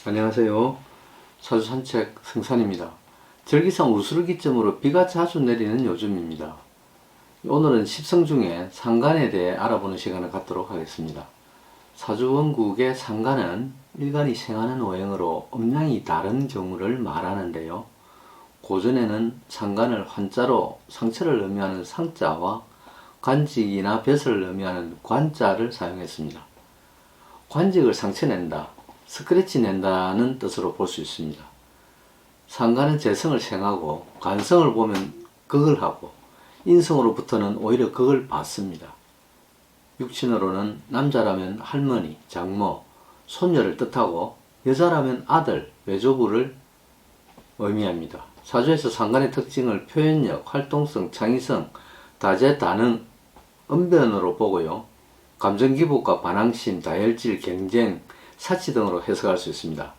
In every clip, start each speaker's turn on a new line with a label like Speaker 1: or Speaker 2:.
Speaker 1: 안녕하세요. 사주산책 승산입니다. 절기상 우수르기점으로 비가 자주 내리는 요즘입니다. 오늘은 십성 중에 상간에 대해 알아보는 시간을 갖도록 하겠습니다. 사주원국의 상간은 일간이 생하는 오행으로 음양이 다른 경우를 말하는데요. 고전에는 상간을 한자로 상처를 의미하는 상자와 관직이나 벼슬을 의미하는 관자를 사용했습니다. 관직을 상처낸다, 스크래치 낸다는 뜻으로 볼 수 있습니다. 상간은 재성을 생하고 간성을 보면 극을 하고 인성으로부터는 오히려 극을 받습니다. 육친으로는 남자라면 할머니, 장모, 손녀를 뜻하고 여자라면 아들, 외조부를 의미합니다. 사주에서 상간의 특징을 표현력, 활동성, 창의성, 다재다능, 언변으로 보고요. 감정기복과 반항심, 다혈질, 경쟁, 사치 등으로 해석할 수 있습니다.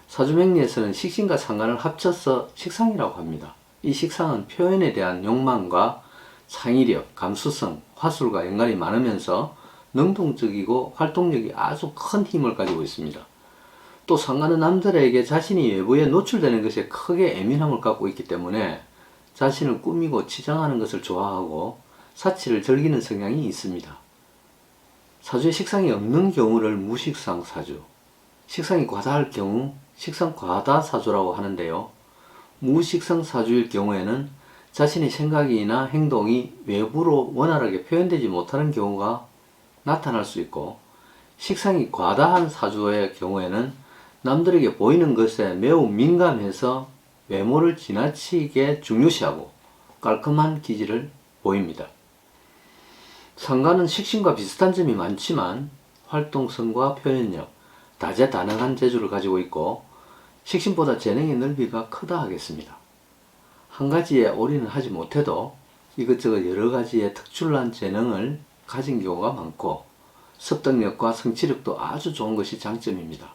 Speaker 1: 사주명리에서는 식신과 상간을 합쳐서 식상이라고 합니다. 이 식상은 표현에 대한 욕망과 창의력, 감수성, 화술과 연관이 많으면서 능동적이고 활동력이 아주 큰 힘을 가지고 있습니다. 또 상간은 남들에게 자신이 외부에 노출되는 것에 크게 예민함을 갖고 있기 때문에 자신을 꾸미고 치장하는 것을 좋아하고 사치를 즐기는 성향이 있습니다. 사주에 식상이 없는 경우를 무식상 사주, 식상이 과다할 경우 식상 과다 사주라고 하는데요. 무식상 사주일 경우에는 자신의 생각이나 행동이 외부로 원활하게 표현되지 못하는 경우가 나타날 수 있고, 식상이 과다한 사주의 경우에는 남들에게 보이는 것에 매우 민감해서 외모를 지나치게 중요시하고 깔끔한 기질을 보입니다. 상간은 식신과 비슷한 점이 많지만 활동성과 표현력, 다재다능한 재주를 가지고 있고 식신보다 재능의 넓이가 크다 하겠습니다. 한 가지에 올인을 하지 못해도 이것저것 여러 가지의 특출난 재능을 가진 경우가 많고 습득력과 성취력도 아주 좋은 것이 장점입니다.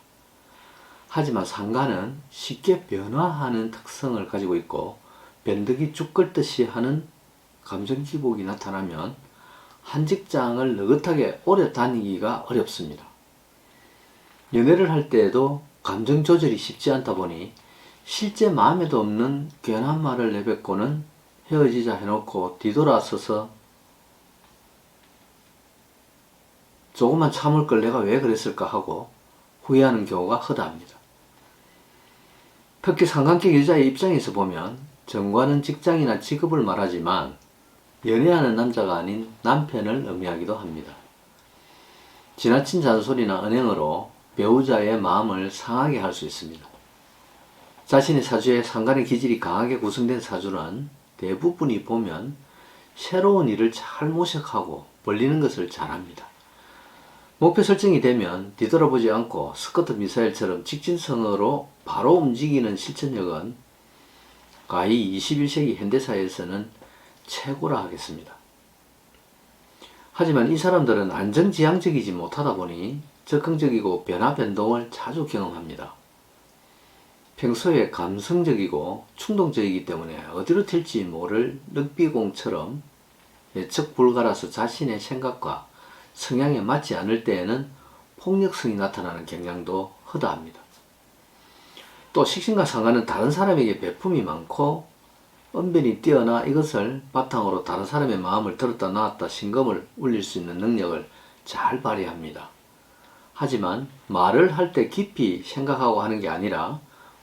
Speaker 1: 하지만 상간은 쉽게 변화하는 특성을 가지고 있고 변덕이 죽 끓듯이 하는 감정기복이 나타나면 한 직장을 느긋하게 오래 다니기가 어렵습니다. 연애를 할 때에도 감정 조절이 쉽지 않다 보니 실제 마음에도 없는 괜한 말을 내뱉고는 헤어지자 해놓고 뒤돌아서서 조금만 참을 걸 내가 왜 그랬을까 하고 후회하는 경우가 허다합니다. 특히 상간격 여자의 입장에서 보면 정관은 직장이나 직업을 말하지만 연애하는 남자가 아닌 남편을 의미하기도 합니다. 지나친 잔소리나 언행으로 배우자의 마음을 상하게 할 수 있습니다. 자신의 사주에 상간의 기질이 강하게 구성된 사주는 대부분이 보면 새로운 일을 잘 모색하고 벌리는 것을 잘합니다. 목표 설정이 되면 뒤돌아보지 않고 스커트 미사일처럼 직진성으로 바로 움직이는 실천력은 가히 21세기 현대사회에서는 최고라 하겠습니다. 하지만 이 사람들은 안정지향적이지 못하다 보니 적극적이고 변화 변동을 자주 경험합니다. 평소에 감성적이고 충동적이기 때문에 어디로 튈지 모를 늑비공처럼 예측 불가라서 자신의 생각과 성향에 맞지 않을 때에는 폭력성이 나타나는 경향도 허다합니다. 또 식신과 상간은 다른 사람에게 배품이 많고 언변이 뛰어나 이것을 바탕으로 다른 사람의 마음을 들었다 놨다 심금을 울릴 수 있는 능력을 잘 발휘합니다. 하지만 말을 할 때 깊이 생각하고 하는 게 아니라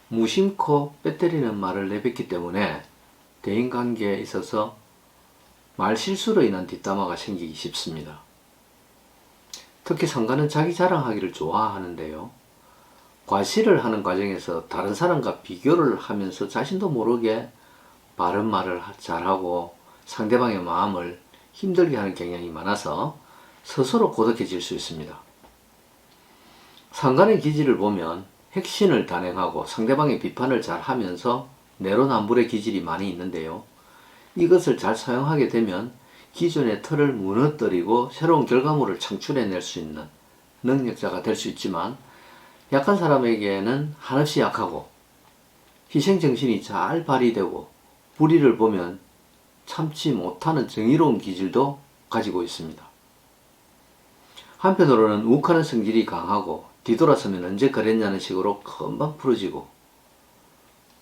Speaker 1: 무심코 빼때리는 말을 내뱉기 때문에 대인관계에 있어서 말실수로 인한 뒷담화가 생기기 쉽습니다. 특히 상간은 자기 자랑하기를 좋아하는데요. 과시를 하는 과정에서 다른 사람과 비교를 하면서 자신도 모르게 바른 말을 잘하고 상대방의 마음을 힘들게 하는 경향이 많아서 스스로 고독해질 수 있습니다. 상간의 기질을 보면 핵신을 단행하고 상대방의 비판을 잘 하면서 내로남불의 기질이 많이 있는데요. 이것을 잘 사용하게 되면 기존의 틀을 무너뜨리고 새로운 결과물을 창출해낼 수 있는 능력자가 될 수 있지만 약한 사람에게는 한없이 약하고 희생정신이 잘 발휘되고 불의를 보면 참지 못하는 정의로운 기질도 가지고 있습니다. 한편으로는 욱하는 성질이 강하고 뒤돌아서면 언제 그랬냐는 식으로 금방 풀어지고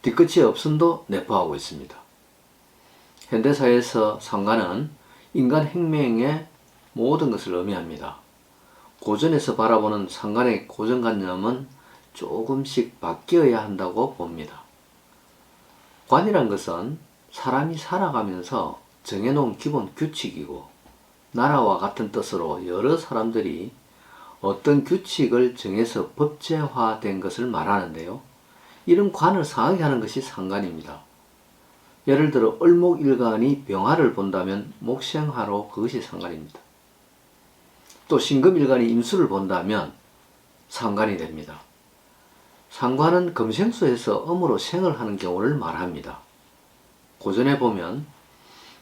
Speaker 1: 뒤끝이 없음도 내포하고 있습니다. 현대사회에서 상관은 인간 행명의 모든 것을 의미합니다. 고전에서 바라보는 상관의 고정관념은 조금씩 바뀌어야 한다고 봅니다. 관이란 것은 사람이 살아가면서 정해놓은 기본 규칙이고 나라와 같은 뜻으로 여러 사람들이 어떤 규칙을 정해서 법제화된 것을 말하는데요. 이런 관을 상하게 하는 것이 상관입니다. 예를 들어 을목일간이 병화를 본다면 목생화로 그것이 상관입니다. 또 신금일간이 임수를 본다면 상관이 됩니다. 상관은 금생수에서 음으로 생을 하는 경우를 말합니다. 고전에 보면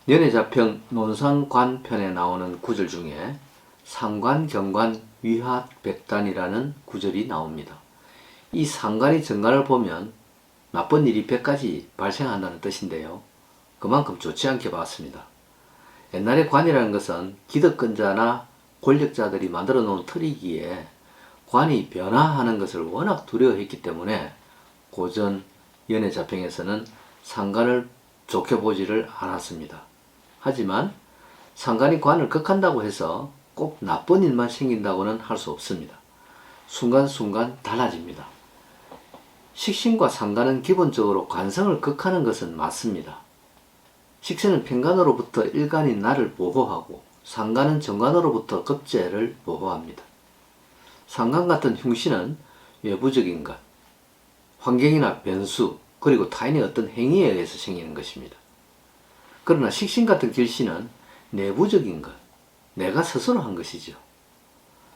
Speaker 1: 연해자평 논상관편에 나오는 구절 중에 상관, 경관, 위합, 백단이라는 구절이 나옵니다. 이 상관이 정관을 보면 나쁜 일이 100가지 발생한다는 뜻인데요. 그만큼 좋지 않게 봤습니다. 옛날에 관이라는 것은 기득권자나 권력자들이 만들어 놓은 틀이기에 관이 변화하는 것을 워낙 두려워했기 때문에 고전 연해자평에서는 상관을 좋게 보지를 않았습니다. 하지만 상관이 관을 극한다고 해서 꼭 나쁜 일만 생긴다고는 할 수 없습니다. 순간순간 달라집니다. 식신과 상관은 기본적으로 관성을 극하는 것은 맞습니다. 식신은 편관으로부터 일간이 나를 보호하고 상관은 정관으로부터 급제를 보호합니다. 상관 같은 흉신은 외부적인 것, 환경이나 변수, 그리고 타인의 어떤 행위에 의해서 생기는 것입니다. 그러나 식신 같은 길신은 내부적인 것, 내가 스스로 한 것이죠.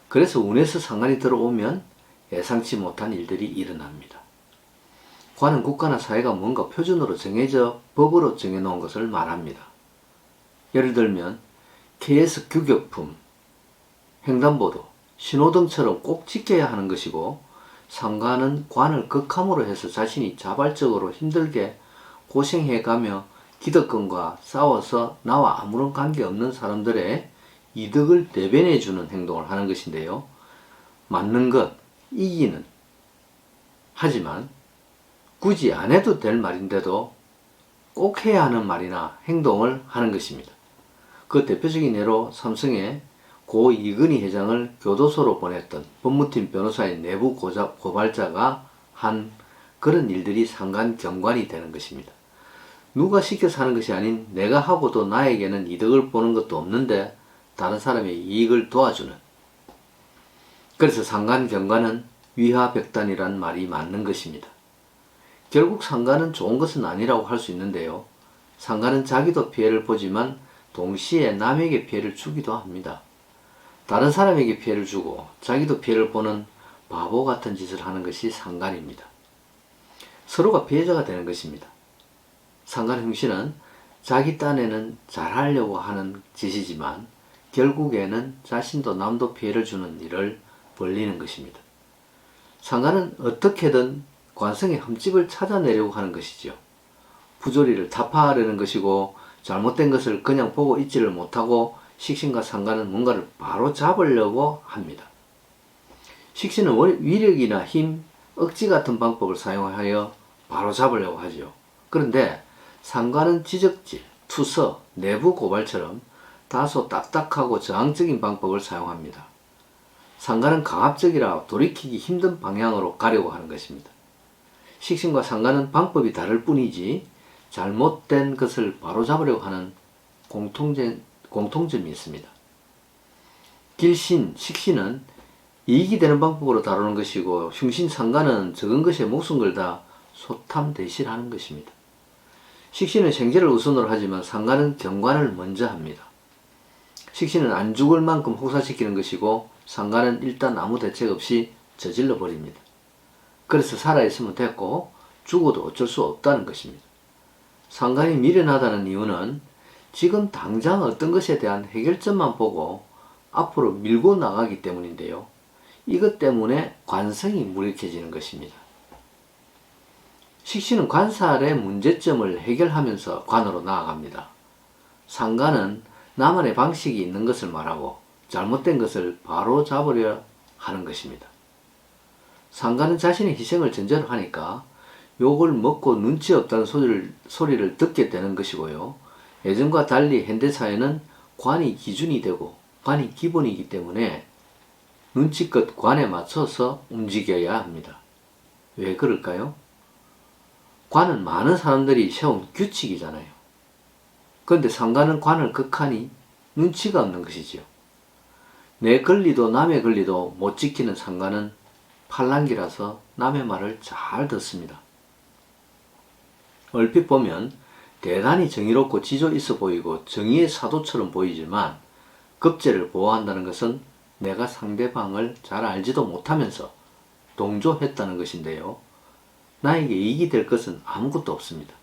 Speaker 1: 그래서 운에서 상관이 들어오면 예상치 못한 일들이 일어납니다. 관은 국가나 사회가 뭔가 표준으로 정해져 법으로 정해놓은 것을 말합니다. 예를 들면 KS 규격품, 횡단보도, 신호등처럼 꼭 지켜야 하는 것이고 상관은 관을 극함으로 해서 자신이 자발적으로 힘들게 고생해가며 기득권과 싸워서 나와 아무런 관계없는 사람들의 이득을 대변해주는 행동을 하는 것인데요. 맞는 것, 이기는. 하지만 굳이 안 해도 될 말인데도 꼭 해야 하는 말이나 행동을 하는 것입니다. 그 대표적인 예로 삼성의 고 이근희 회장을 교도소로 보냈던 법무팀 변호사의 내부 고발자가 한 그런 일들이 상관 경관이 되는 것입니다. 누가 시켜서 하는 것이 아닌 내가 하고도 나에게는 이득을 보는 것도 없는데 다른 사람의 이익을 도와주는. 그래서 상관 경관은 위하백단이란 말이 맞는 것입니다. 결국 상관은 좋은 것은 아니라고 할 수 있는데요. 상관은 자기도 피해를 보지만 동시에 남에게 피해를 주기도 합니다. 다른 사람에게 피해를 주고 자기도 피해를 보는 바보 같은 짓을 하는 것이 상관입니다. 서로가 피해자가 되는 것입니다. 상관 형신은 자기 딴에는 잘하려고 하는 짓이지만 결국에는 자신도 남도 피해를 주는 일을 벌리는 것입니다. 상관은 어떻게든 관성의 흠집을 찾아내려고 하는 것이지요. 부조리를 타파하려는 것이고 잘못된 것을 그냥 보고 있지를 못하고 식신과 상관은 뭔가를 바로 잡으려고 합니다. 식신은 위력이나 힘, 억지 같은 방법을 사용하여 바로 잡으려고 하죠. 그런데 상관은 지적질, 투서, 내부 고발처럼 다소 딱딱하고 저항적인 방법을 사용합니다. 상관은 강압적이라 돌이키기 힘든 방향으로 가려고 하는 것입니다. 식신과 상관은 방법이 다를 뿐이지 잘못된 것을 바로잡으려고 하는 공통점이 있습니다. 길신, 식신은 이익이 되는 방법으로 다루는 것이고 흉신, 상관은 적은 것에 목숨 걸다 소탐대실하는 것입니다. 식신은 생제를 우선으로 하지만 상관은 경관을 먼저 합니다. 식신은 안 죽을 만큼 혹사시키는 것이고 상관은 일단 아무 대책 없이 저질러 버립니다. 그래서 살아있으면 됐고 죽어도 어쩔 수 없다는 것입니다. 상관이 미련하다는 이유는 지금 당장 어떤 것에 대한 해결점만 보고 앞으로 밀고 나가기 때문인데요. 이것 때문에 관성이 무력해지는 것입니다. 식신은 관살의 문제점을 해결하면서 관으로 나아갑니다. 상관은 나만의 방식이 있는 것을 말하고 잘못된 것을 바로 잡으려 하는 것입니다. 상관은 자신의 희생을 전제로 하니까 욕을 먹고 눈치 없다는 소리를 듣게 되는 것이고요. 예전과 달리 현대사회는 관이 기준이 되고 관이 기본이기 때문에 눈치껏 관에 맞춰서 움직여야 합니다. 왜 그럴까요? 관은 많은 사람들이 세운 규칙이잖아요. 그런데 상관은 관을 극하니 눈치가 없는 것이지요. 내 권리도 남의 권리도 못 지키는 상관은 팔랑귀라서 남의 말을 잘 듣습니다. 얼핏 보면 대단히 정의롭고 지조 있어 보이고 정의의 사도처럼 보이지만 급제를 보호한다는 것은 내가 상대방을 잘 알지도 못하면서 동조했다는 것인데요. 나에게 이익이 될 것은 아무것도 없습니다.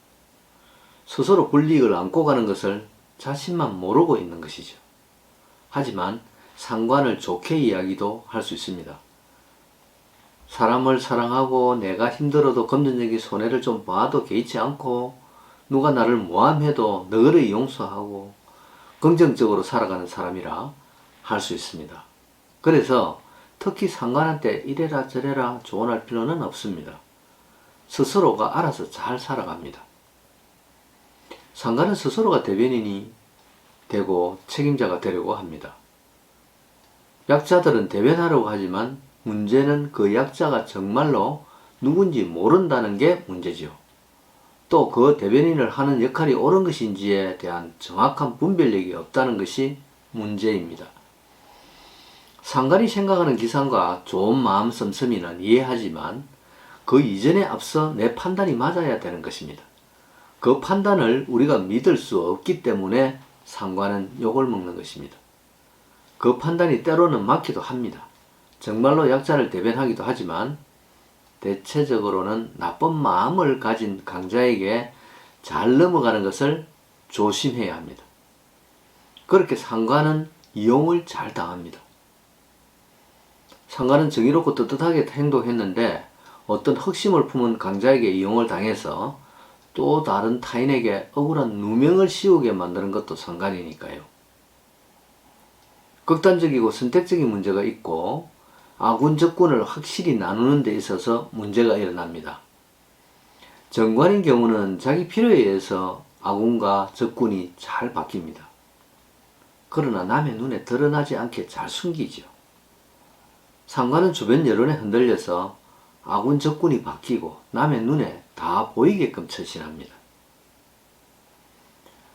Speaker 1: 스스로 불이익을 안고 가는 것을 자신만 모르고 있는 것이죠. 하지만 상관을 좋게 이야기도 할 수 있습니다. 사람을 사랑하고 내가 힘들어도 금전적인 손해를 좀 봐도 개의치 않고 누가 나를 모함해도 너그러이 용서하고 긍정적으로 살아가는 사람이라 할 수 있습니다. 그래서 특히 상관한테 이래라 저래라 조언할 필요는 없습니다. 스스로가 알아서 잘 살아갑니다. 상관은 스스로가 대변인이 되고 책임자가 되려고 합니다. 약자들은 대변하려고 하지만 문제는 그 약자가 정말로 누군지 모른다는 게 문제지요. 또 그 대변인을 하는 역할이 옳은 것인지에 대한 정확한 분별력이 없다는 것이 문제입니다. 상관이 생각하는 기상과 좋은 마음 씀씀이는 이해하지만 그 이전에 앞서 내 판단이 맞아야 되는 것입니다. 그 판단을 우리가 믿을 수 없기 때문에 상관은 욕을 먹는 것입니다. 그 판단이 때로는 맞기도 합니다. 정말로 약자를 대변하기도 하지만 대체적으로는 나쁜 마음을 가진 강자에게 잘 넘어가는 것을 조심해야 합니다. 그렇게 상관은 이용을 잘 당합니다. 상관은 정의롭고 떳떳하게 행동했는데 어떤 흑심을 품은 강자에게 이용을 당해서 또 다른 타인에게 억울한 누명을 씌우게 만드는 것도 상관이니까요. 극단적이고 선택적인 문제가 있고 아군 적군을 확실히 나누는 데 있어서 문제가 일어납니다. 정관인 경우는 자기 필요에 의해서 아군과 적군이 잘 바뀝니다. 그러나 남의 눈에 드러나지 않게 잘 숨기죠. 상관은 주변 여론에 흔들려서 아군 적군이 바뀌고 남의 눈에 다 보이게끔 처신합니다.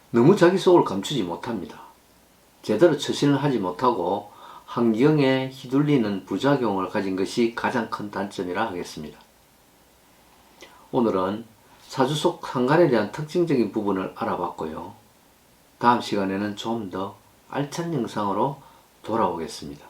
Speaker 1: 너무 자기 속을 감추지 못합니다. 제대로 처신을 하지 못하고 환경에 휘둘리는 부작용을 가진 것이 가장 큰 단점이라 하겠습니다. 오늘은 사주 속 상관에 대한 특징적인 부분을 알아봤고요. 다음 시간에는 좀 더 알찬 영상으로 돌아오겠습니다.